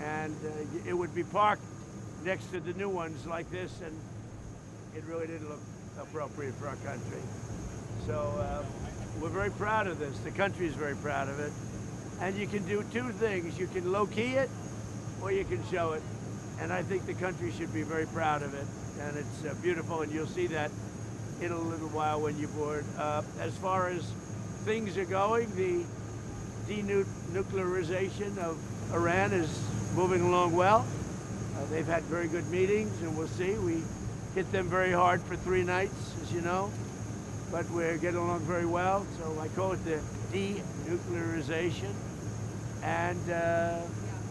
and it would be parked next to the new ones like this, and it really didn't look appropriate for our country. So we're very proud of this. The country is very proud of it. And you can do two things. You can low-key it, or you can show it. And I think the country should be very proud of it. And it's beautiful, and you'll see that in a little while when you board. As far as things are going, the denuclearization of Iran is moving along well. They've had very good meetings, and we'll see. We hit them very hard for 3 nights, as you know, but we're getting along very well. So I call it the denuclearization, and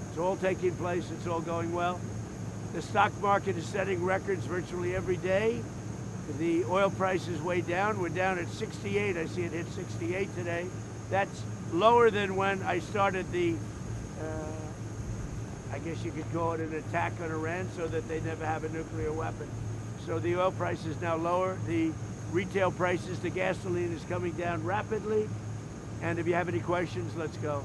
it's all taking place. It's all going well. The stock market is setting records virtually every day. The oil price is way down. We're down at 68. I see it hit 68 today. That's lower than when I started the, I guess you could call it an attack on Iran, so that they never have a nuclear weapon. So the oil price is now lower. The retail prices, the gasoline is coming down rapidly. And if you have any questions, let's go.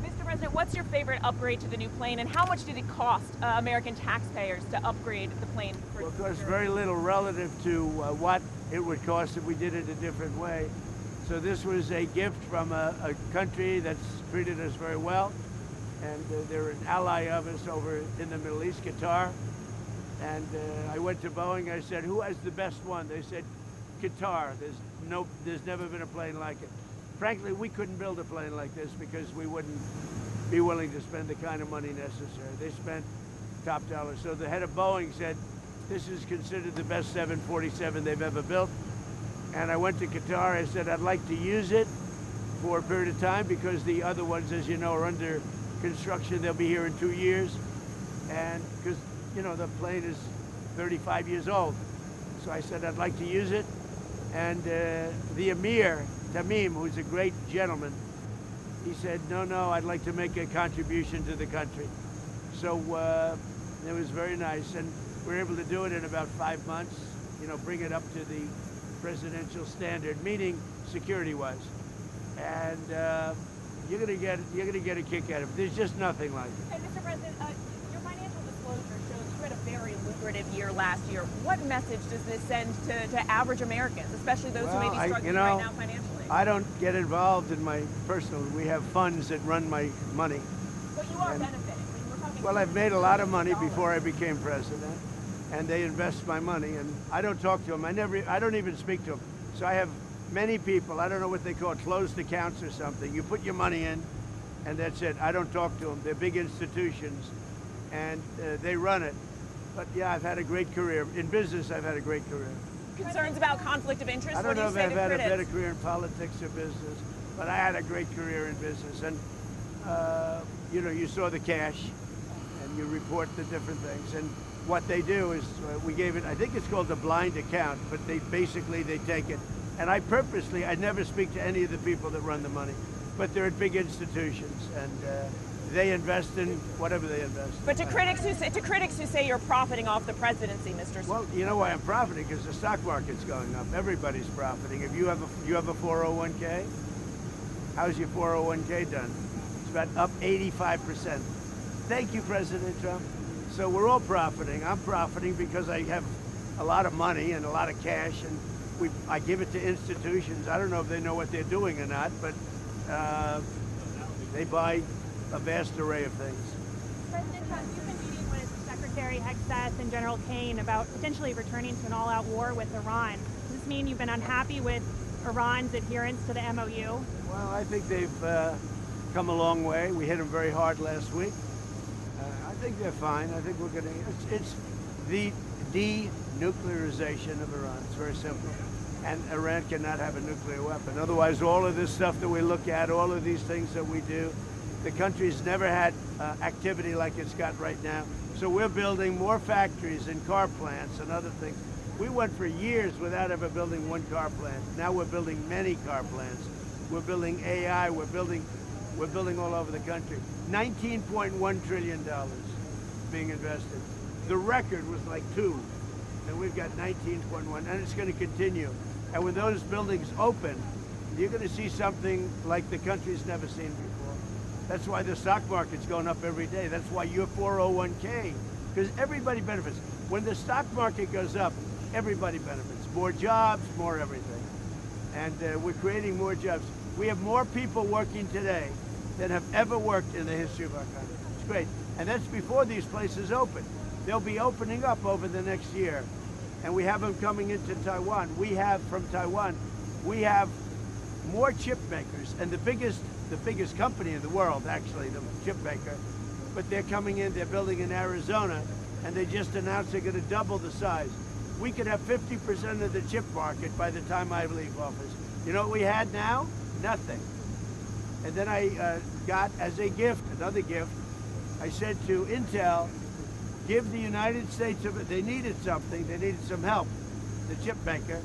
Mr. President, what's your favorite upgrade to the new plane, and how much did it cost American taxpayers to upgrade the plane? Well, of course, very little relative to what it would cost if we did it a different way. So this was a gift from a country that's treated us very well, and they're an ally of us over in the Middle East, Qatar. And I went to Boeing. I said, "Who has the best one?" They said, "Qatar." There's never been a plane like it. Frankly, we couldn't build a plane like this because we wouldn't be willing to spend the kind of money necessary. They spent top dollar. So the head of Boeing said, "This is considered the best 747 they've ever built." And I went to Qatar. I said, "I'd like to use it for a period of time because the other ones, as you know, are under construction. They'll be here in 2 years." And because, you know, the plane is 35 years old. So I said, "I'd like to use it." And the Emir, Tamim, who's a great gentleman, he said, no, I'd like to make a contribution to the country. So it was very nice. And we were able to do it in about 5 months, you know, bring it up to the presidential standard, meaning security-wise. And you're gonna get a kick out of it. There's just nothing like it. Hey, Mr. President, your financial disclosure shows you had a very lucrative year last year. What message does this send to average Americans, especially those who may be struggling right now financially? I don't get involved in my personal. We have funds that run my money. But you are benefiting. We're talking. Well, I've made a lot of money before I became president, and they invest my money, and I don't talk to them. I don't even speak to them. So I have many people, I don't know what they call it, closed accounts or something. You put your money in, and that's it. I don't talk to them. They're big institutions, and they run it. But yeah, I've had a great career. In business, I've had a great career. Concerns about conflict of interest? I don't know if I've had a better career in politics or business, but I had a great career in business. And, you know, you saw the cash, and you report the different things. And what they do is, we gave it, I think it's called a blind account, but they take it. And I never speak to any of the people that run the money, but they're at big institutions, and they invest in whatever they invest. But to critics who say you're profiting off the presidency, Mr. Well, you know why I'm profiting? Because the stock market's going up. Everybody's profiting. If you have a 401k, how's your 401k done? It's about up 85%. Thank you, President Trump. So we're all profiting. I'm profiting because I have a lot of money and a lot of cash, and I give it to institutions. I don't know if they know what they're doing or not, but they buy a vast array of things. President Trump, you've been meeting with Secretary Hegseth and General Kane about potentially returning to an all-out war with Iran. Does this mean you've been unhappy with Iran's adherence to the MOU? Well, I think they've come a long way. We hit them very hard last week. I think they're fine. I think we're going to... It's the denuclearization of Iran. It's very simple. And Iran cannot have a nuclear weapon. Otherwise, all of this stuff that we look at, all of these things that we do, the country's never had activity like it's got right now. So we're building more factories and car plants and other things. We went for years without ever building one car plant. Now we're building many car plants. We're building AI. We're building all over the country. $19.1 trillion being invested. The record was like 2, and we've got 19.1, and it's going to continue. And when those buildings open, you're going to see something like the country's never seen before. That's why the stock market's going up every day. That's why your 401k, because everybody benefits. When the stock market goes up, everybody benefits. More jobs, more everything. And we're creating more jobs. We have more people working today than have ever worked in the history of our country. It's great. And that's before these places open. They'll be opening up over the next year. And we have them coming into Taiwan. We have, from Taiwan, we have more chip makers. And the biggest company in the world, actually, the chip maker, but they're coming in, they're building in Arizona, and they just announced they're going to double the size. We could have 50% of the chip market by the time I leave office. You know what we had now? Nothing. And then I got, as a gift, another gift, I said to Intel, give the United States of, they needed something, they needed some help, the chip maker.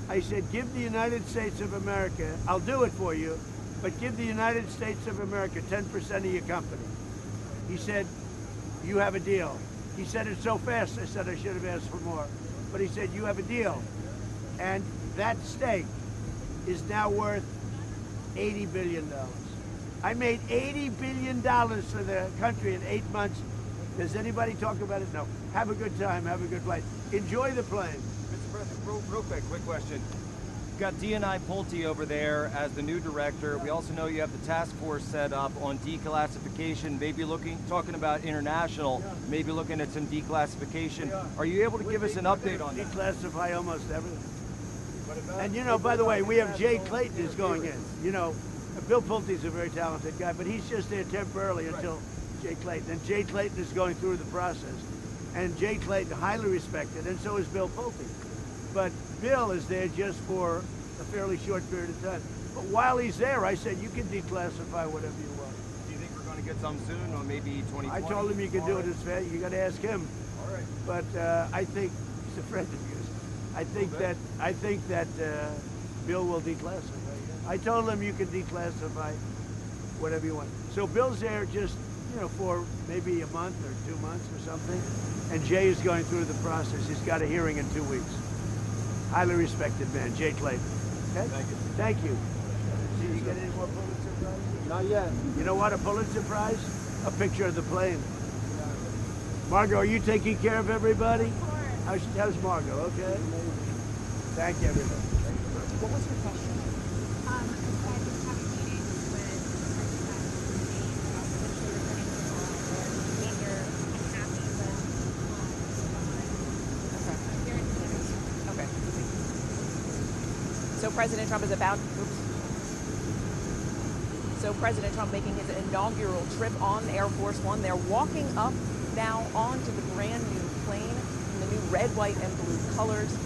I said, give the United States of America, I'll do it for you, but give the United States of America 10% of your company. He said, you have a deal. He said it so fast, I said I should have asked for more. But he said, you have a deal. And that stake is now worth $80 billion. I made $80 billion for the country in 8 months. Does anybody talk about it? No. Have a good time, have a good flight. Enjoy the plane. Mr. President, real quick question. You've got D&I Pulte over there as the new director. We also know you have the task force set up on declassification, maybe talking about international, maybe looking at some declassification. Are you able to give us an update on that? Declassify almost everything. And you know, by the way, we have Jay Clayton is going in. You know, Bill Pulte's a very talented guy, but he's just there temporarily until Jay Clayton. And Jay Clayton is going through the process. And Jay Clayton, highly respected, and so is Bill Pulte. But Bill is there just for a fairly short period of time. But while he's there, I said, you can declassify whatever you want. Do you think we're going to get some soon, or maybe 2020? I told him you could do it as fast. You got to ask him. All right. But I think he's a friend of yours. I think that Bill will declassify. I told him you can declassify whatever you want. So Bill's there just, you know, for maybe a month or 2 months or something. And Jay is going through the process. He's got a hearing in 2 weeks. Highly respected man, Jay Clayton. Okay? Thank you. Thank you. Did you get any more Pulitzer Prizes? Not yet. You know what, a Pulitzer Prize? A picture of the plane. Margot, are you taking care of everybody? Of course. How's Margot? Okay. Thank you, everybody. What was your question? I was having meetings with Okay. So President Trump is about, So President Trump making his inaugural trip on Air Force One. They're walking up now onto the brand new plane in the new red, white, and blue colors.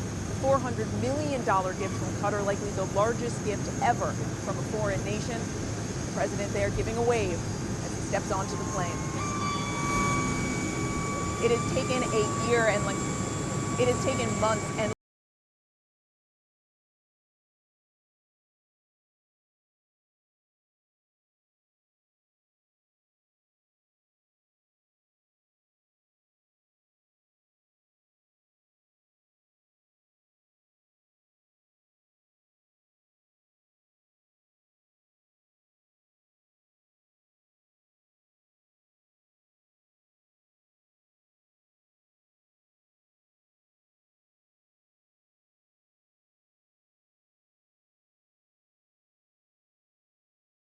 $400 million gift from Qatar, likely the largest gift ever from a foreign nation. The president there giving a wave as he steps onto the plane. It has taken a year and it has taken months and